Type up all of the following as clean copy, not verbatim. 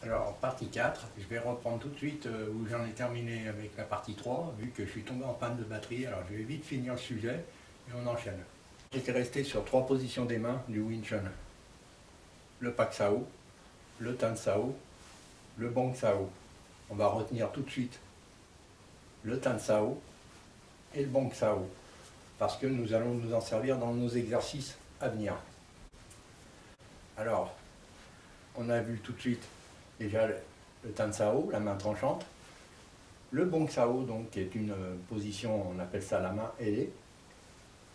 Alors, partie 4, je vais reprendre tout de suite où j'en ai terminé avec la partie 3, vu que je suis tombé en panne de batterie. Alors, je vais vite finir le sujet et on enchaîne. J'étais resté sur 3 positions des mains du Wing Chun. Le Pak Sao, le Tan Sao, le Bong Sao. On va retenir tout de suite le Tan Sao et le Bong Sao, parce que nous allons nous en servir dans nos exercices à venir. Alors, on a vu tout de suite déjà le Tan Sao, la main tranchante, le Bong Sao, donc, qui est une position, on appelle ça la main ailée,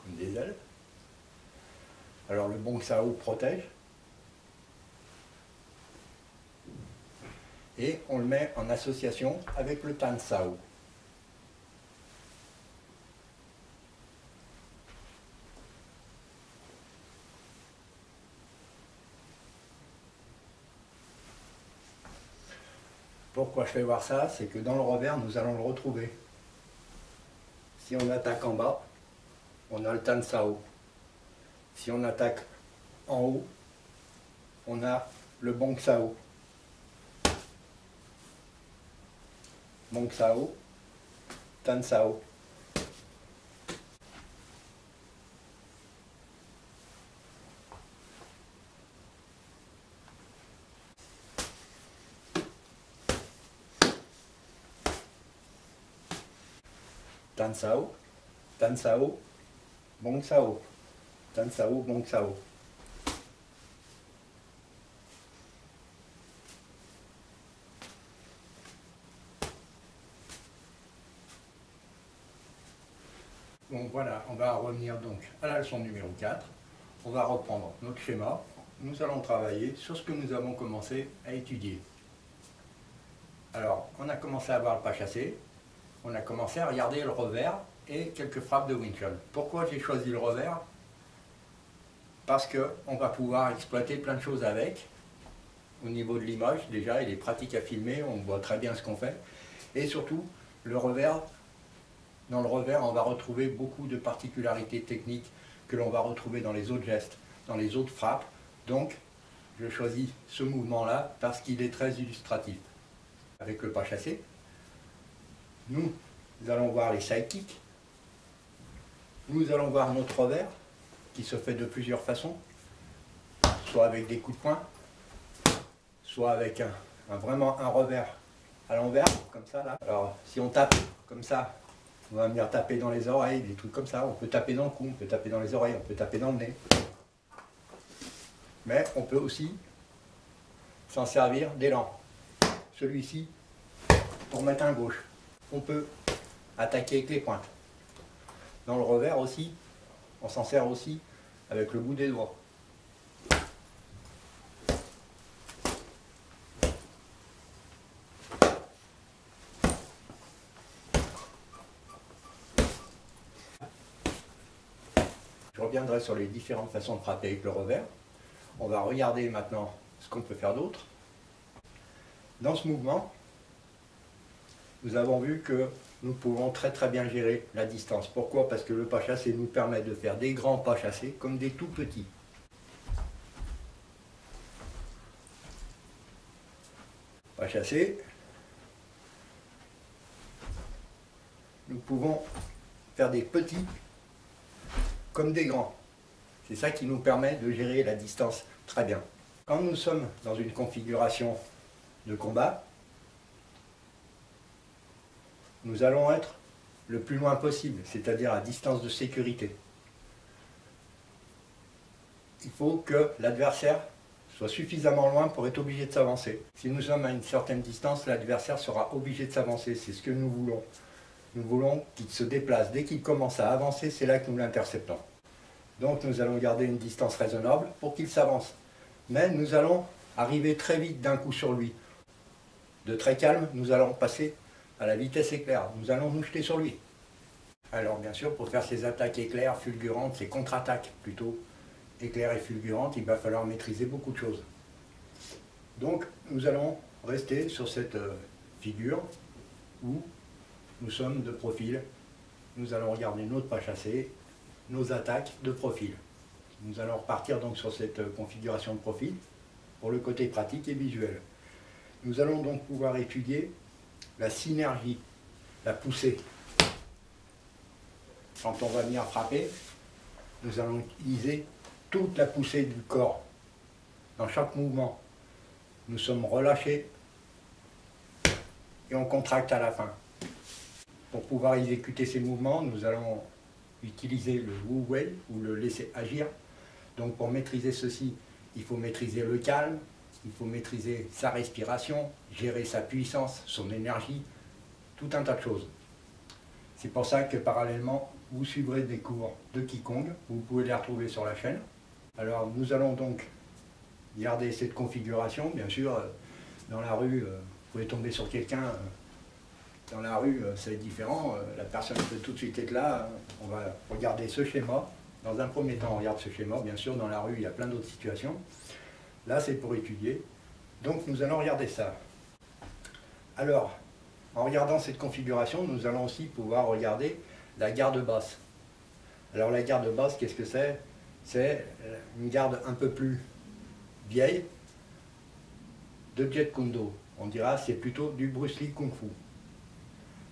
comme des ailes. Alors le Bong Sao protège, et on le met en association avec le Tan Sao. Pourquoi je fais voir ça? C'est que dans le revers, nous allons le retrouver. Si on attaque en bas, on a le Tan Sao. Si on attaque en haut, on a le Bong Sao. Bong Sao, Tan Sao. Tan Sao, Tan Sao, Bong Sao, Tan Sao, Bong Sao. Donc voilà, on va revenir donc à la leçon numéro 4. On va reprendre notre schéma. Nous allons travailler sur ce que nous avons commencé à étudier. Alors, on a commencé à voir le pas chassé. On a commencé à regarder le revers et quelques frappes de Wing Chun. Pourquoi j'ai choisi le revers? Parce qu'on va pouvoir exploiter plein de choses avec. Au niveau de l'image, déjà, il est pratique à filmer, on voit très bien ce qu'on fait. Et surtout, le revers, dans le revers, on va retrouver beaucoup de particularités techniques que l'on va retrouver dans les autres gestes, dans les autres frappes. Donc, je choisis ce mouvement-là parce qu'il est très illustratif. Avec le pas chassé, nous allons voir les side kicks. Nous allons voir notre revers, qui se fait de plusieurs façons, soit avec des coups de poing, soit avec vraiment un revers à l'envers, comme ça là. Alors si on tape comme ça, on va venir taper dans les oreilles, des trucs comme ça. On peut taper dans le cou, on peut taper dans les oreilles, on peut taper dans le nez. Mais on peut aussi s'en servir d'élan. Celui-ci, pour mettre un gauche. On peut attaquer avec les pointes. Dans le revers aussi, on s'en sert aussi avec le bout des doigts. Je reviendrai sur les différentes façons de frapper avec le revers. On va regarder maintenant ce qu'on peut faire d'autre. Dans ce mouvement, nous avons vu que nous pouvons très bien gérer la distance. Pourquoi? Parce que le pas chassé nous permet de faire des grands pas chassés comme des tout petits. Pas chassé. Nous pouvons faire des petits comme des grands. C'est ça qui nous permet de gérer la distance très bien. Quand nous sommes dans une configuration de combat, nous allons être le plus loin possible, c'est-à-dire à distance de sécurité. Il faut que l'adversaire soit suffisamment loin pour être obligé de s'avancer. Si nous sommes à une certaine distance, l'adversaire sera obligé de s'avancer, c'est ce que nous voulons. Nous voulons qu'il se déplace. Dès qu'il commence à avancer, c'est là que nous l'interceptons. Donc nous allons garder une distance raisonnable pour qu'il s'avance. Mais nous allons arriver très vite d'un coup sur lui. De très calme, nous allons passer à la vitesse éclair. Nous allons nous jeter sur lui. Alors bien sûr, pour faire ces attaques éclairs, fulgurantes, ces contre-attaques plutôt éclairs et fulgurantes, il va falloir maîtriser beaucoup de choses. Donc nous allons rester sur cette figure où nous sommes de profil. Nous allons regarder notre pas chassé, nos attaques de profil. Nous allons repartir donc sur cette configuration de profil pour le côté pratique et visuel. Nous allons donc pouvoir étudier la synergie, la poussée. Quand on va venir frapper, nous allons utiliser toute la poussée du corps. Dans chaque mouvement, nous sommes relâchés et on contracte à la fin. Pour pouvoir exécuter ces mouvements, nous allons utiliser le Wu Wei ou le laisser agir. Donc pour maîtriser ceci, il faut maîtriser le calme, il faut maîtriser sa respiration, gérer sa puissance, son énergie, tout un tas de choses. C'est pour ça que parallèlement, vous suivrez des cours de Qigong, vous pouvez les retrouver sur la chaîne. Alors nous allons donc garder cette configuration, bien sûr, dans la rue, vous pouvez tomber sur quelqu'un, dans la rue c'est différent, la personne peut tout de suite être là, on va regarder ce schéma. Dans un premier temps on regarde ce schéma, bien sûr dans la rue il y a plein d'autres situations. Là c'est pour étudier, donc nous allons regarder ça. Alors, en regardant cette configuration, nous allons aussi pouvoir regarder la garde basse. Alors la garde basse, qu'est-ce que c'est? C'est une garde un peu plus vieille de Jeet Kune Do. On dira c'est plutôt du Bruce Lee Kung Fu.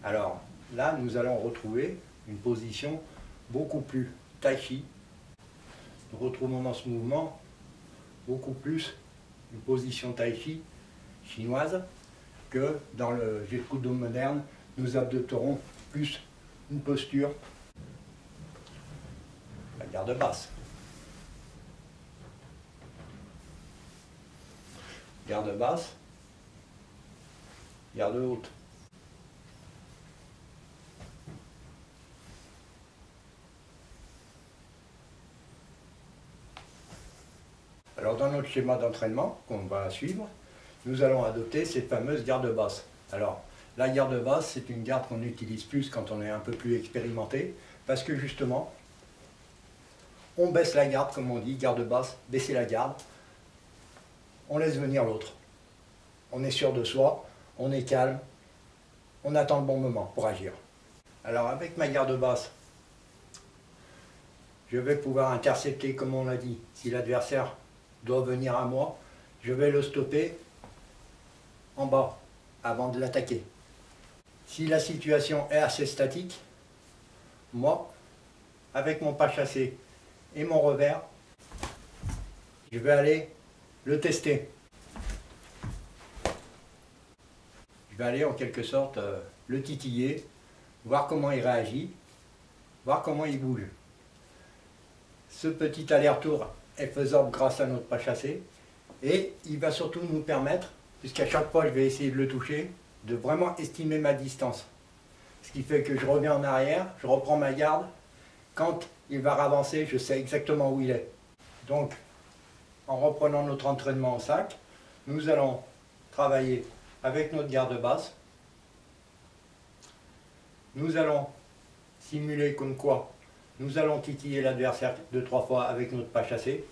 Alors là, nous allons retrouver une position beaucoup plus Tai Chi. Nous retrouvons dans ce mouvement beaucoup plus une position Tai Chi chinoise que dans le Jeet Kune Do moderne, nous adopterons plus une posture, la garde basse. Garde basse, garde haute. Alors dans notre schéma d'entraînement qu'on va suivre, nous allons adopter cette fameuse garde basse. Alors la garde basse, c'est une garde qu'on utilise plus quand on est un peu plus expérimenté, parce que justement, on baisse la garde, comme on dit, garde basse, baisser la garde, on laisse venir l'autre. On est sûr de soi, on est calme, on attend le bon moment pour agir. Alors avec ma garde basse, je vais pouvoir intercepter, comme on l'a dit, si l'adversaire doit venir à moi, je vais le stopper en bas, avant de l'attaquer. Si la situation est assez statique, moi, avec mon pas chassé et mon revers, je vais aller le tester. Je vais aller en quelque sorte le titiller, voir comment il réagit, voir comment il bouge. Ce petit aller-retour est faisable grâce à notre pas chassé et il va surtout nous permettre, puisqu'à chaque fois je vais essayer de le toucher, de vraiment estimer ma distance. Ce qui fait que je reviens en arrière, je reprends ma garde. Quand il va avancer, je sais exactement où il est. Donc, en reprenant notre entraînement au sac, nous allons travailler avec notre garde basse. Nous allons simuler comme quoi nous allons titiller l'adversaire 2-3 fois avec notre pas chassé.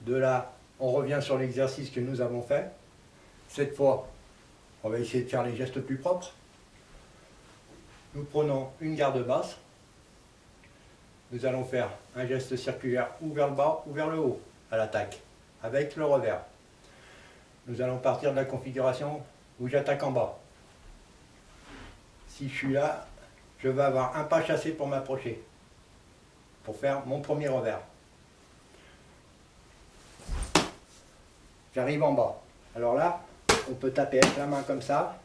De là, on revient sur l'exercice que nous avons fait. Cette fois, on va essayer de faire les gestes plus propres. Nous prenons une garde basse. Nous allons faire un geste circulaire ou vers le bas ou vers le haut à l'attaque, avec le revers. Nous allons partir de la configuration où j'attaque en bas. Si je suis là, je vais avoir un pas chassé pour m'approcher, pour faire mon premier revers. J'arrive en bas. Alors là, on peut taper avec la main comme ça.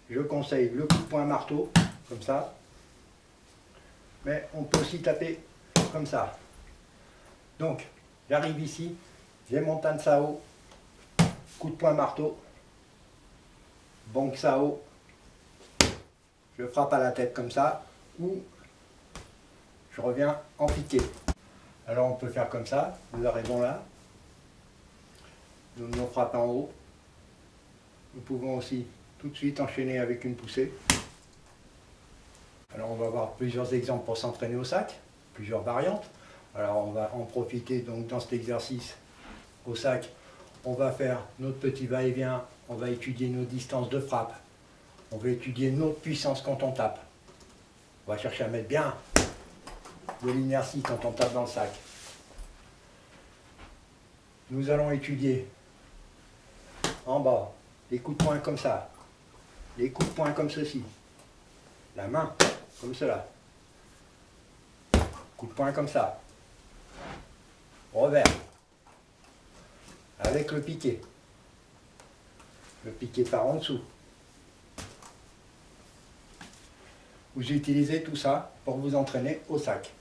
Je conseille le coup de poing marteau, comme ça. Mais on peut aussi taper comme ça. Donc, j'arrive ici, j'ai mon Tan Sao, coup de poing marteau, Bong Sao, je frappe à la tête comme ça, ou je reviens en piqué. Alors on peut faire comme ça, nous arrivons là, nous frappons en haut. Nous pouvons aussi tout de suite enchaîner avec une poussée. Alors on va voir plusieurs exemples pour s'entraîner au sac, plusieurs variantes. Alors on va en profiter donc dans cet exercice au sac. On va faire notre petit va-et-vient, on va étudier nos distances de frappe, on va étudier notre puissance quand on tape. On va chercher à mettre bien de l'inertie quand on tape dans le sac. nous allons étudier en bas les coups de poing comme ça, les coups de poing comme ceci, la main comme cela, coup de poing comme ça, revers, avec le piqué par en dessous. Vous utilisez tout ça pour vous entraîner au sac.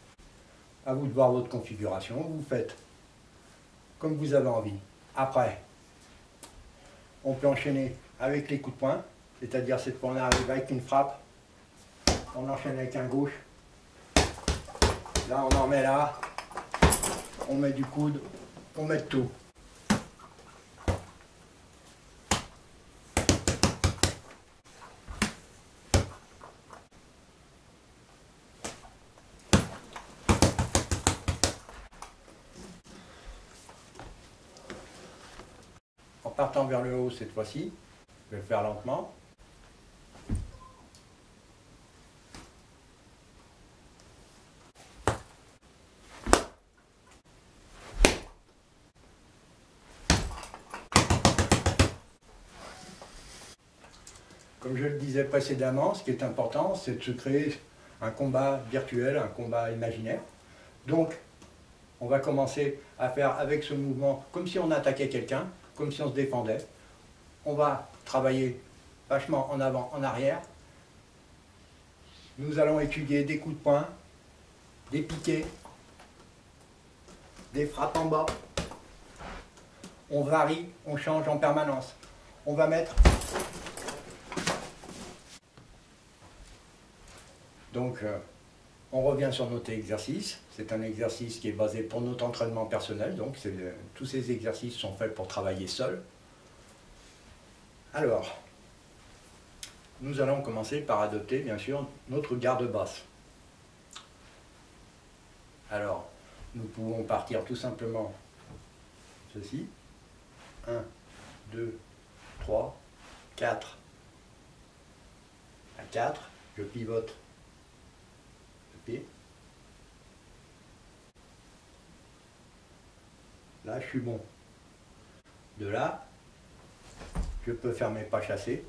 À vous de voir votre configuration, vous faites comme vous avez envie. Après, on peut enchaîner avec les coups de poing, c'est-à-dire cette fois on arrive avec une frappe, on enchaîne avec un gauche, là on en met là, on met du coude, on met tout. En partant vers le haut cette fois-ci, je vais le faire lentement. Comme je le disais précédemment, ce qui est important, c'est de se créer un combat virtuel, un combat imaginaire. Donc, on va commencer à faire avec ce mouvement comme si on attaquait quelqu'un, comme si on se défendait. On va travailler vachement en avant, en arrière. Nous allons étudier des coups de poing, des piquets, des frappes en bas. On varie, on change en permanence. On va mettre... Donc, on revient sur notre exercice. C'est un exercice qui est basé pour notre entraînement personnel. Donc, tous ces exercices sont faits pour travailler seul. Alors, nous allons commencer par adopter, bien sûr, notre garde basse. Alors, nous pouvons partir tout simplement ceci. 1, 2, 3, 4. À 4, je pivote le pied. Là, je suis bon. De là, je peux faire mes pas chassés.